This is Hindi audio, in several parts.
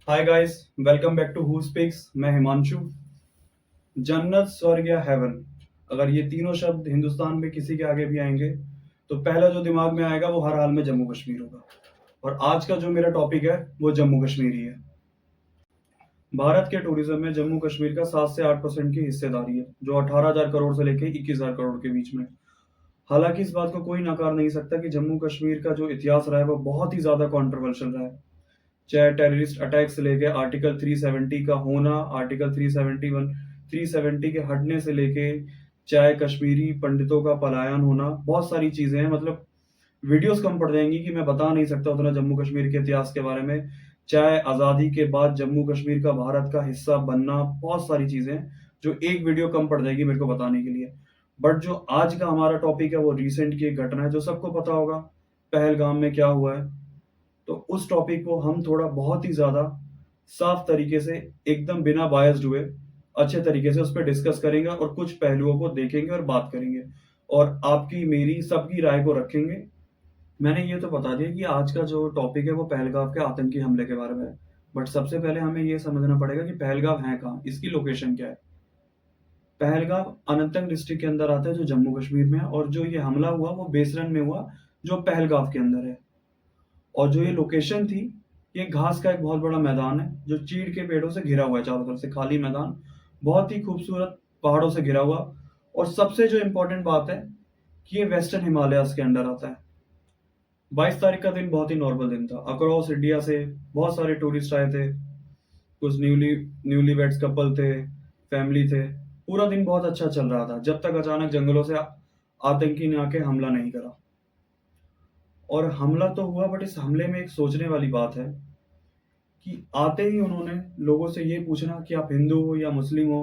Hi guys, welcome back to Who Speaks. मैं हिमांशु। जन्नत, स्वर्ग या हेवन, अगर ये तीनों शब्द हिंदुस्तान में किसी के आगे भी आएंगे तो पहला जो दिमाग में आएगा वो हर हाल में जम्मू कश्मीर होगा। और आज का जो मेरा टॉपिक है वो जम्मू कश्मीर ही है। भारत के टूरिज्म में जम्मू कश्मीर का 7 से 8% की हिस्सेदारी है, जो 18,000 करोड़ से लेकर 21,000 करोड़ के बीच में। हालांकि इस बात को कोई नकार नहीं सकता कि जम्मू कश्मीर का जो इतिहास रहा है वो बहुत ही ज्यादा कंट्रोवर्शियल रहा है। चाहे टेररिस्ट अटैक से लेके आर्टिकल 370 का होना, आर्टिकल 371 370 के हटने से लेके, चाहे कश्मीरी पंडितों का पलायन होना, बहुत सारी चीजें हैं। मतलब वीडियोस कम पड़ जाएंगी कि मैं बता नहीं सकता उतना जम्मू कश्मीर के इतिहास के बारे में। चाहे आज़ादी के बाद जम्मू कश्मीर का भारत का हिस्सा बनना, बहुत सारी चीजें हैं जो एक वीडियो कम पड़ जाएगी मेरे को बताने के लिए। बट जो आज का हमारा टॉपिक है वो रिसेंट की एक घटना है जो सबको पता होगा, पहलगाम में क्या हुआ है। तो उस टॉपिक को हम थोड़ा बहुत ही ज़्यादा साफ तरीके से, एकदम बिना बायस्ड हुए, अच्छे तरीके से उस पर डिस्कस करेंगे और कुछ पहलुओं को देखेंगे और बात करेंगे और आपकी मेरी सबकी राय को रखेंगे। मैंने ये तो बता दिया कि आज का जो टॉपिक है वो पहलगाम के आतंकी हमले के बारे में है। बट सबसे पहले हमें ये समझना पड़ेगा कि पहलगाम है कहाँ, इसकी लोकेशन क्या है। पहलगाम अनंतनाग डिस्ट्रिक्ट के अंदर आता है जो जम्मू कश्मीर में है, और जो ये हमला हुआ वो बेसरन में हुआ जो पहलगाम के अंदर है। और जो ये लोकेशन थी, ये घास का एक बहुत बड़ा मैदान है जो चीड़ के पेड़ों से घिरा हुआ है, चारों तरफ से खाली मैदान, बहुत ही खूबसूरत पहाड़ों से घिरा हुआ। और सबसे जो इम्पोर्टेंट बात है कि ये वेस्टर्न हिमालयाज के अंडर आता है। 22 तारीख का दिन बहुत ही नॉर्मल दिन था। अक्रॉस इंडिया से बहुत सारे टूरिस्ट आए थे, कुछ न्यूली वेड्स कपल थे, फैमिली थे। पूरा दिन बहुत अच्छा चल रहा था जब तक अचानक जंगलों से आतंकी ने आके हमला नहीं करा। और हमला तो हुआ, बट इस हमले में एक सोचने वाली बात है कि आते ही उन्होंने लोगों से ये पूछना कि आप हिंदू हो या मुस्लिम हो,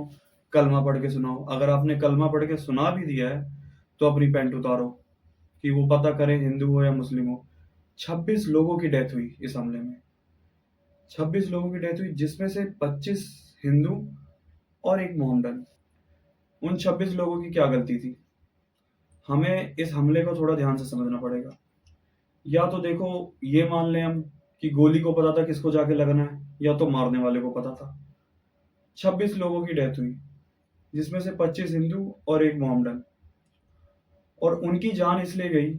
कलमा पढ़ के सुनाओ। अगर आपने कलमा पढ़ के सुना भी दिया है तो अपनी पैंट उतारो, कि वो पता करें हिंदू हो या मुस्लिम हो। 26 लोगों की डेथ हुई इस हमले में। 26 लोगों की डेथ हुई, जिसमें से 25 हिंदू और एक मोहम्मडन। उन 26 लोगों की क्या गलती थी? हमें इस हमले को थोड़ा ध्यान से समझना पड़ेगा। या तो देखो, ये मान लें हम कि गोली को पता था किसको जाके लगना है, या तो मारने वाले को पता था। 26 लोगों की डेथ हुई, जिसमें से 25 हिंदू और एक मोहम्मडन। और उनकी जान इसलिए गई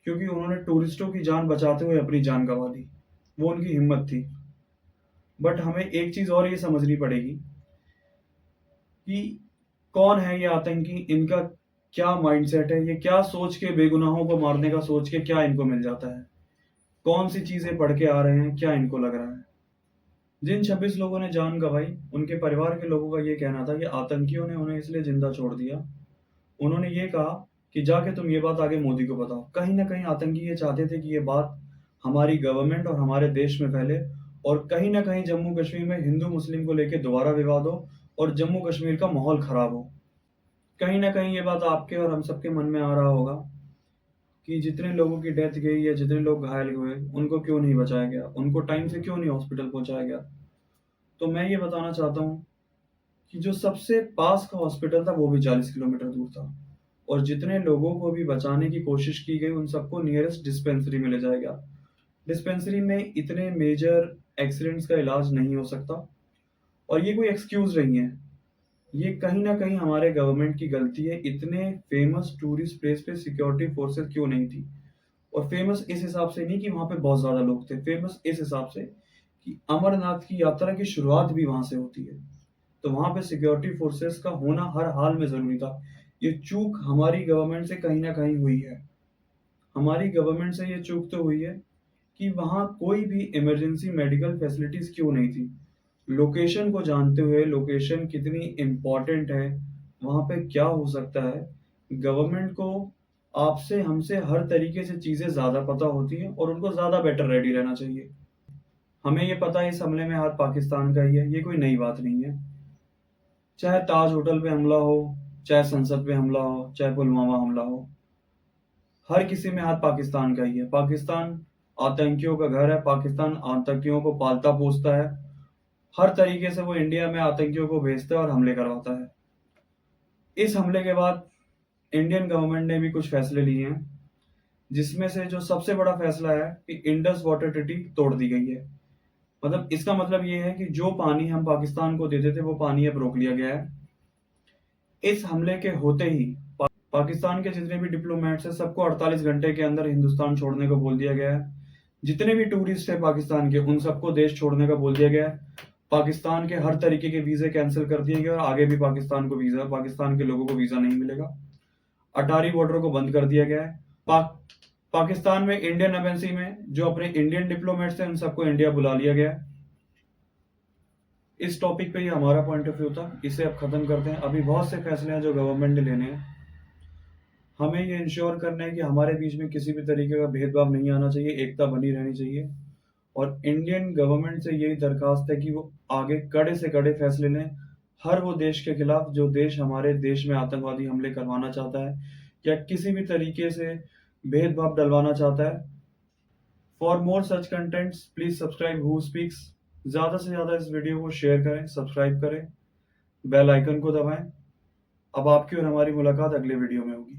क्योंकि उन्होंने टूरिस्टों की जान बचाते हुए अपनी जान गंवा दी। वो उनकी हिम्मत थी। बट हमें एक चीज और ये समझनी पड़ेगी कि कौन है ये आतंकी, इनका क्या माइंडसेट है, ये क्या सोच के बेगुनाहों को मारने का सोच के क्या इनको मिल जाता है, कौन सी चीजें पढ़ के आ रहे हैं, क्या इनको लग रहा है। जिन 26 लोगों ने जान गंवाई, उनके परिवार के लोगों का ये कहना था कि आतंकियों ने उन्हें इसलिए जिंदा छोड़ दिया। उन्होंने ये कहा कि जाके तुम ये बात आगे मोदी को बताओ। कहीं ना कहीं आतंकी ये चाहते थे कि ये बात हमारी गवर्नमेंट और हमारे देश में फैले, और कहीं ना कहीं जम्मू कश्मीर में हिंदू मुस्लिम को लेकर दोबारा विवाद हो और जम्मू कश्मीर का माहौल खराब हो। कहीं ना कहीं ये बात आपके और हम सबके मन में आ रहा होगा कि जितने लोगों की डेथ गई या जितने लोग घायल हुए, उनको क्यों नहीं बचाया गया, उनको टाइम से क्यों नहीं हॉस्पिटल पहुंचाया गया। तो मैं ये बताना चाहता हूँ कि जो सबसे पास का हॉस्पिटल था वो भी 40 किलोमीटर दूर था, और जितने लोगों को भी बचाने की कोशिश की गई उन सबको नियरेस्ट डिस्पेंसरी में ले जाया गया। डिस्पेंसरी में इतने मेजर एक्सीडेंट्स का इलाज नहीं हो सकता, और ये कोई एक्सक्यूज नहीं है। ये कहीं ना कहीं हमारे गवर्नमेंट की गलती है। इतने फेमस टूरिस्ट प्लेस पे सिक्योरिटी फोर्सेस क्यों नहीं थी? और फेमस इस हिसाब से नहीं कि वहां पे बहुत ज्यादा लोग थे, फेमस इस हिसाब से कि अमरनाथ की यात्रा की शुरुआत भी वहां से होती है। तो वहां पे सिक्योरिटी फोर्सेस का होना हर हाल में जरूरी था। ये चूक हमारी गवर्नमेंट से कहीं ना कहीं हुई है। हमारी गवर्नमेंट से ये चूक तो हुई है कि वहां कोई भी इमरजेंसी मेडिकल फैसिलिटीज क्यों नहीं थी। लोकेशन को जानते हुए, लोकेशन कितनी इम्पोर्टेंट है, वहां पे क्या हो सकता है, गवर्नमेंट को आपसे हमसे हर तरीके से चीजें ज्यादा पता होती हैं और उनको ज्यादा बेटर रेडी रहना चाहिए। हमें ये पता है इस हमले में हाथ पाकिस्तान का ही है, ये कोई नई बात नहीं है। चाहे ताज होटल पे हमला हो, चाहे संसद पे हमला हो, चाहे पुलवामा हमला हो, हर किसी में हाथ पाकिस्तान का ही है। पाकिस्तान आतंकियों का घर है, पाकिस्तान आतंकियों को पालता पोसता है। हर तरीके से वो इंडिया में आतंकियों को भेजता है और हमले करवाता है। इस हमले के बाद इंडियन गवर्नमेंट ने भी कुछ फैसले लिए हैं, जिसमें से जो सबसे बड़ा फैसला है कि इंडस वाटर ट्रीटी तोड़ दी गई है। मतलब इसका मतलब ये है कि जो पानी हम पाकिस्तान को देते थे वो पानी अब रोक लिया गया है। इस हमले के होते ही पाकिस्तान के जितने भी डिप्लोमेट्स हैं सबको 48 घंटे के अंदर हिंदुस्तान छोड़ने को बोल दिया गया है। जितने भी टूरिस्ट हैं पाकिस्तान के उन सबको देश छोड़ने का बोल दिया गया है। पाकिस्तान के हर तरीके के वीजे कैंसिल कर दिए गए और आगे भी पाकिस्तान के लोगों को वीजा नहीं मिलेगा। अटारी बॉर्डर को बंद कर दिया गया है। पाकिस्तान में इंडियन एम्बेसी में जो अपने इंडियन डिप्लोमेट्स हैं उन सबको इंडिया बुला लिया गया है। इस टॉपिक पे ही हमारा पॉइंट ऑफ व्यू था। इसे अब खत्म करते हैं। अभी बहुत से फैसले हैं जो गवर्नमेंट ने लेने हैं। हमें ये इंश्योर करना है कि हमारे बीच में किसी भी तरीके का भेदभाव नहीं आना चाहिए, एकता बनी रहनी चाहिए। और इंडियन गवर्नमेंट से यही दरखास्त है कि वो आगे कड़े से कड़े फैसले लें हर वो देश के खिलाफ जो देश हमारे देश में आतंकवादी हमले करवाना चाहता है या किसी भी तरीके से भेदभाव डलवाना चाहता है। For more such contents please subscribe who speaks. ज़्यादा से ज़्यादा इस वीडियो को शेयर करें, सब्सक्राइब करें, बेल आइकन को दबाएं। अब आपकी और हमारी मुलाकात अगले वीडियो में होगी।